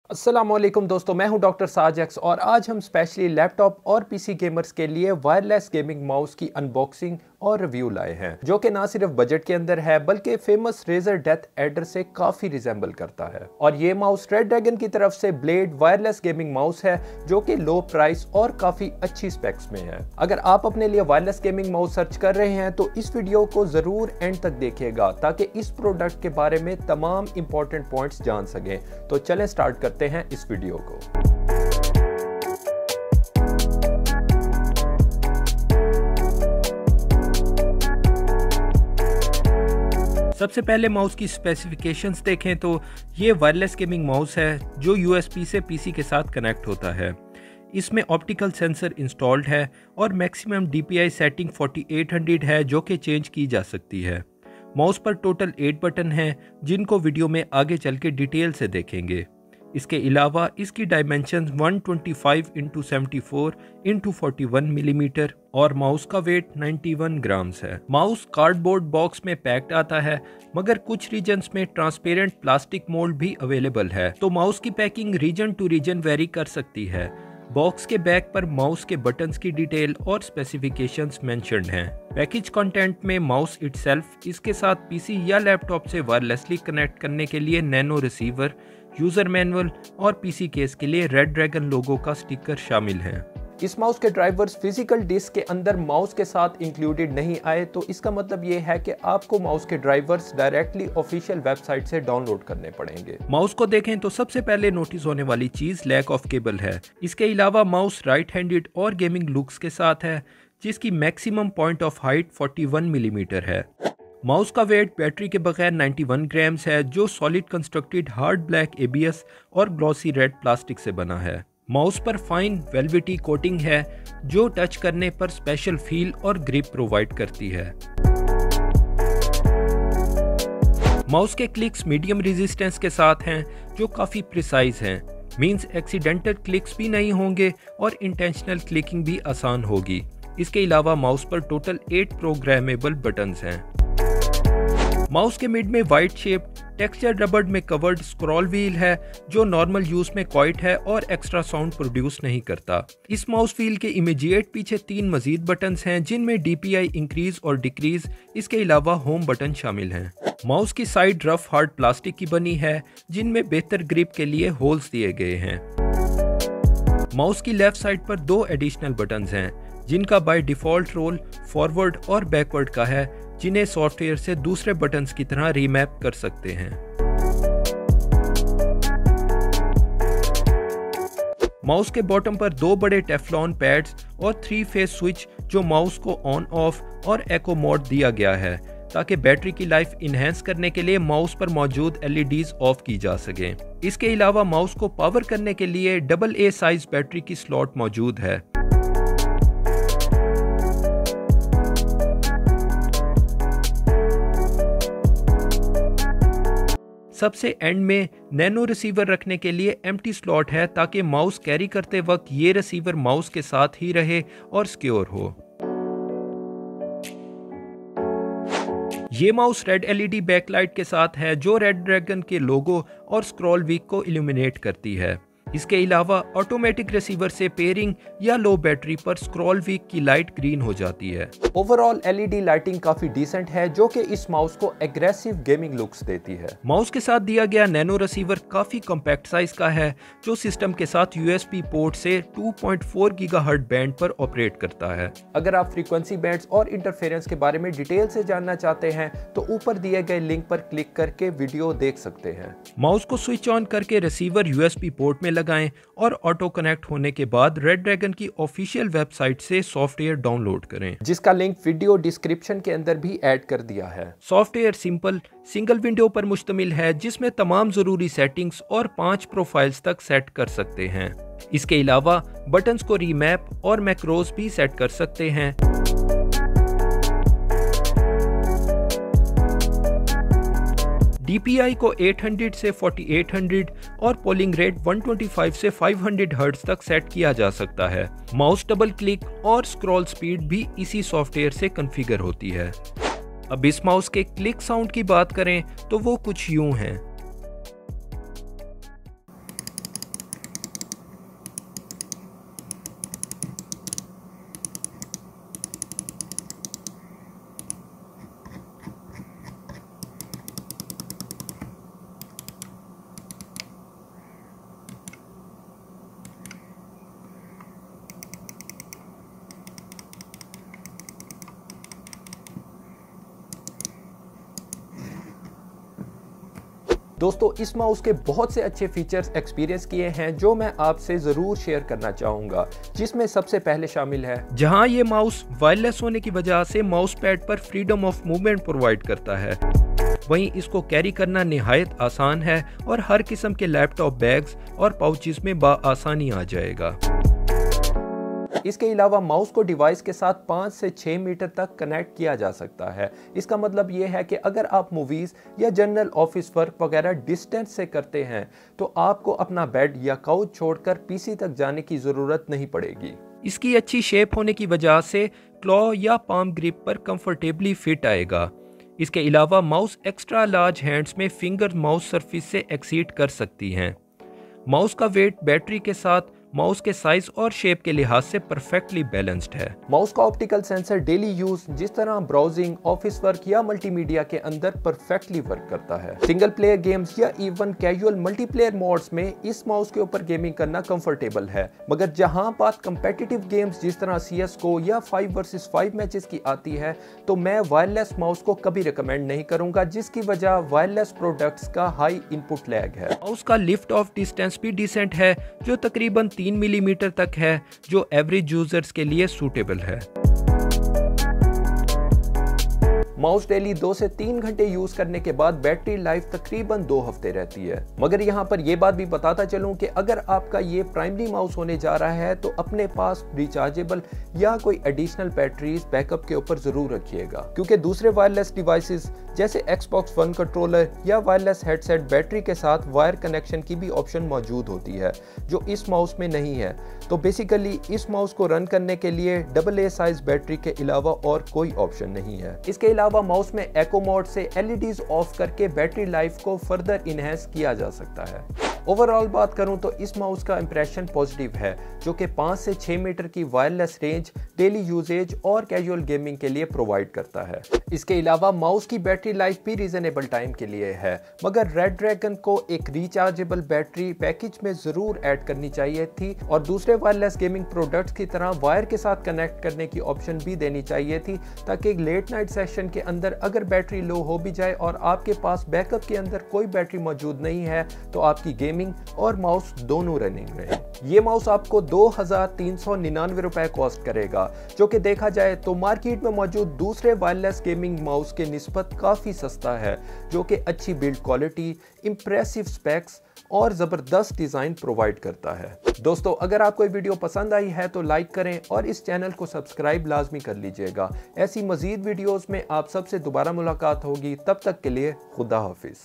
अस्सलामुअलैकुम दोस्तों, मैं हूं डॉक्टर साजेक्स और आज हम स्पेशली लैपटॉप और पीसी गेमर्स के लिए वायरलेस गेमिंग माउस की अनबॉक्सिंग और रिव्यू लाए हैं, जो कि ना सिर्फ बजट के अंदर है बल्कि फेमस रेजर डेथ एडर से काफी रिजेंबल करता है। और ये माउस रेड ड्रैगन की तरफ से ब्लेड वायरलेस गेमिंग माउस है, जो कि लो प्राइस और काफी अच्छी स्पेक्स में है। अगर आप अपने लिए वायरलेस गेमिंग माउस सर्च कर रहे हैं तो इस वीडियो को जरूर एंड तक देखिएगा ताकि इस प्रोडक्ट के बारे में तमाम इंपॉर्टेंट पॉइंट्स जान सकें। तो चलें स्टार्ट करते हैं इस वीडियो को। सबसे पहले माउस की स्पेसिफिकेशंस देखें तो ये वायरलेस गेमिंग माउस है जो यूएसबी से पीसी के साथ कनेक्ट होता है। इसमें ऑप्टिकल सेंसर इंस्टॉल्ड है और मैक्सिमम DPI सेटिंग 4800 है, जो कि चेंज की जा सकती है। माउस पर टोटल 8 बटन हैं, जिनको वीडियो में आगे चल के डिटेल से देखेंगे। इसके अलावा इसकी डायमेंशंस 125x74x41 मिलीमीटर और माउस का वेट 91 ग्राम्स है। माउस कार्डबोर्ड बॉक्स में पैक्ड आता है, मगर कुछ रीजन्स में ट्रांसपेरेंट प्लास्टिक मोल्ड भी अवेलेबल है, तो माउस की packing region to region vary कर सकती है। बॉक्स के बैक पर माउस के बटन्स की डिटेल और स्पेसिफिकेशंस मेंशन्ड हैं। पैकेज कंटेंट में माउस इटसेल्फ, इसके साथ पीसी या लैपटॉप से वायरलेसली कनेक्ट करने के लिए नैनो रिसीवर, यूजर मैनुअल और पीसी केस के लिए रेड ड्रैगन लोगो का स्टिकर शामिल है। इस माउस के ड्राइवर्स फिजिकल डिस्क के अंदर माउस के साथ इंक्लूडेड नहीं आए, तो इसका मतलब ये है कि आपको माउस के ड्राइवर्स डायरेक्टली ऑफिशियल वेबसाइट से डाउनलोड करने पड़ेंगे। माउस को देखें तो सबसे पहले नोटिस होने वाली चीज लैक ऑफ केबल है। इसके अलावा माउस राइट हैंडेड और गेमिंग लुक्स के साथ है, जिसकी maximum point of height 41 millimetre है। माउस का वेट बैटरी के बगैर 91 ग्राम्स है, जो solid constructed hard black ABS और ग्लॉसी रेड प्लास्टिक से बना है। माउस पर फाइन वेलवेटी कोटिंग है, जो टच करने पर स्पेशल फील और ग्रिप प्रोवाइड करती है। माउस के क्लिक्स मीडियम रेजिस्टेंस के साथ हैं, जो काफी प्रिसाइज हैं। मींस एक्सीडेंटल क्लिक्स भी नहीं होंगे और इंटेंशनल क्लिकिंग भी आसान होगी। इसके अलावा माउस पर टोटल 8 प्रोग्रामेबल बटन्स हैं। माउस के मिड में वाइट शेप टेक्सचर रबड़ में कवर्ड स्क्रॉल व्हील है, जो नॉर्मल यूज में क्वाइट है और एक्स्ट्रा साउंड प्रोड्यूस नहीं करता। इस माउस व्हील के इमीडिएट पीछे 3 मजीद बटन्स हैं, जिनमें DPI इंक्रीज और डिक्रीज, इसके अलावा होम बटन शामिल हैं। माउस की साइड रफ हार्ड प्लास्टिक की बनी है, जिनमें बेहतर ग्रिप के लिए होल्स दिए गए हैं। माउस की लेफ्ट साइड पर 2 एडिशनल बटन्स हैं, जिनका बाय डिफॉल्ट रोल फॉरवर्ड और बैकवर्ड का है, जिन्हें सॉफ्टवेयर से दूसरे बटन्स की तरह रीमैप कर सकते हैं। माउस के बॉटम पर 2 बड़े टेफ्लॉन पैड्स और 3 फेस स्विच, जो माउस को ऑन ऑफ और एको मोड दिया गया है, ताकि बैटरी की लाइफ इनहेंस करने के लिए माउस पर मौजूद LEDs ऑफ की जा सके। इसके अलावा माउस को पावर करने के लिए AA साइज बैटरी की स्लॉट मौजूद है। सबसे एंड में नैनो रिसीवर रखने के लिए एम्प्टी स्लॉट है, ताकि माउस कैरी करते वक्त ये रिसीवर माउस के साथ ही रहे और सिक्योर हो। ये माउस रेड LED बैकलाइट के साथ है, जो रेड ड्रैगन के लोगो और स्क्रॉल व्हील को इल्यूमिनेट करती है। इसके अलावा ऑटोमेटिक रिसीवर से पेयरिंग या लो बैटरी पर स्क्रॉल व्हील की लाइट ग्रीन हो जाती है। ओवरऑल LED लाइटिंग काफी डिसेंट है, जो कि इस माउस को एग्रेसिव गेमिंग लुक्स देती है। माउस के साथ दिया गया नैनो रिसीवर काफी कॉम्पैक्ट साइज का है, जो सिस्टम के साथ USB पोर्ट से 2.4 GHz बैंड पर ऑपरेट करता है। अगर आप फ्रीक्वेंसी बैंड्स और इंटरफेरेंस के बारे में डिटेल से जानना चाहते हैं तो ऊपर दिए गए लिंक पर क्लिक करके वीडियो देख सकते हैं। माउस को स्विच ऑन करके रिसीवर USB पोर्ट में लगाएं और ऑटो कनेक्ट होने के बाद रेड ड्रैगन की ऑफिशियल वेबसाइट से सॉफ्टवेयर डाउनलोड करें, जिसका लिंक वीडियो डिस्क्रिप्शन के अंदर भी ऐड कर दिया है। सॉफ्टवेयर सिंपल सिंगल विंडो पर मुश्तमिल है, जिसमें तमाम जरूरी सेटिंग्स और 5 प्रोफाइल्स तक सेट कर सकते हैं। इसके अलावा बटन्स को रीमैप और मैक्रोस भी सेट कर सकते हैं। DPI को 800 से 4800 और पोलिंग रेट 125 से 500 हर्ट्ज तक सेट किया जा सकता है। माउस डबल क्लिक और स्क्रॉल स्पीड भी इसी सॉफ्टवेयर से कॉन्फ़िगर होती है। अब इस माउस के क्लिक साउंड की बात करें तो वो कुछ यूं है। दोस्तों इस माउस के बहुत से अच्छे फीचर्स एक्सपीरियंस किए हैं जो मैं आपसे ज़रूर शेयर करना चाहूँगा, जिसमें सबसे पहले शामिल है जहाँ ये माउस वायरलेस होने की वजह से माउस पैड पर फ्रीडम ऑफ मूवमेंट प्रोवाइड करता है। वहीं इसको कैरी करना निहायत आसान है और हर किस्म के लैपटॉप बैग्स और पाउचेस में आसानी आ जाएगा। इसके अलावा माउस को डिवाइस के साथ 5 से 6 मीटर तक कनेक्ट किया जा सकता है। इसका मतलब ये है कि अगर आप मूवीज़ या जनरल ऑफिस वर्क वगैरह डिस्टेंस से करते हैं तो आपको अपना बेड या काउच छोड़कर पीसी तक जाने की ज़रूरत नहीं पड़ेगी। इसकी अच्छी शेप होने की वजह से क्लॉ या पाम ग्रिप पर कंफर्टेबली फिट आएगा। इसके अलावा माउस एक्स्ट्रा लार्ज हैंड्स में फिंगर माउस सरफेस से एक्सीड कर सकती हैं। माउस का वेट बैटरी के साथ माउस के साइज और शेप के लिहाज से परफेक्टली बैलेंस्ड है। माउस का ऑप्टिकल सेंसर डेली यूज जिस तरह ब्राउजिंग, ऑफिस वर्क या मल्टीमीडिया के अंदर परफेक्टली वर्क करता है। सिंगल प्लेयर गेम्स या इवन कैजुअल मल्टीप्लेयर मोड्स में इस माउस के ऊपर गेमिंग करना कंफर्टेबल है, मगर जहां बात कंपेटिटिव गेम्स जिस तरह CS:GO या 5 वर्सेस 5 मैचेस की आती है तो मैं वायरलेस माउस को कभी रिकमेंड नहीं करूंगा, जिसकी वजह वायरलेस प्रोडक्ट्स का हाई इनपुट लैग है। माउस का लिफ्ट ऑफ डिस्टेंस भी डिसेंट है जो तकरीबन 3 मिलीमीटर तक है, जो एवरेज यूजर्स के लिए सूटेबल है। माउस डेली 2 से 3 घंटे यूज करने के बाद बैटरी लाइफ तकरीबन 2 हफ्ते रहती है। मगर यहाँ पर यह बात भी बताता चलूं कि अगर आपका ये प्राइमरी माउस होने जा रहा है तो अपने पास रिचार्जेबल या कोई एडिशनल बैटरीज बैकअप के ऊपर जरूर रखिएगा, क्योंकि दूसरे वायरलेस डिवाइसेस जैसे Xbox One कंट्रोलर या वायरलेस हेडसेट बैटरी के साथ वायर कनेक्शन की भी ऑप्शन मौजूद होती है जो इस माउस में नहीं है। तो बेसिकली इस माउस को रन करने के लिए AA साइज बैटरी के अलावा और कोई ऑप्शन नहीं है। इसके अलावा माउस में एको मोड से LEDs ऑफ करके बैटरी लाइफ को फर्दर इनहेंस किया जा सकता है। ओवरऑल बात करूं तो इस माउस का इंप्रेशन पॉजिटिव है, जो कि 5 से 6 मीटर की वायरलेस रेंज डेली यूजेज और कैजुअल गेमिंग के लिए प्रोवाइड करता है। इसके अलावा माउस की बैटरी लाइफ भी रीजनेबल टाइम के लिए है, मगर रेड ड्रैगन को एक रिचार्जेबल बैटरी पैकेज में जरूर ऐड करनी चाहिए थी और दूसरे वायरलेस गेमिंग प्रोडक्ट्स की तरह वायर के साथ कनेक्ट करने की ऑप्शन भी देनी चाहिए थी, ताकि लेट नाइट सेशन के अंदर अगर बैटरी लो हो भी जाए और आपके पास बैकअप के अंदर कोई बैटरी मौजूद नहीं है तो आपकी गेमिंग और माउस दोनों रनिंग रहे। ये माउस आपको 2399 रुपए कॉस्ट करेगा, जो कि देखा जाए तो मार्केट में मौजूद दूसरे वायरलेस गेमिंग माउस के निस्बत काफी सस्ता है, जो कि अच्छी बिल्ड क्वालिटी, इंप्रेसिव स्पेक्स और जबरदस्त डिजाइन प्रोवाइड करता है। दोस्तों अगर आपको ये वीडियो पसंद आई है तो लाइक करें और इस चैनल को सब्सक्राइब लाजमी कर लीजिएगा। ऐसी मजीद वीडियोस में आप सबसे दोबारा मुलाकात होगी, तब तक के लिए खुदा हाफिज।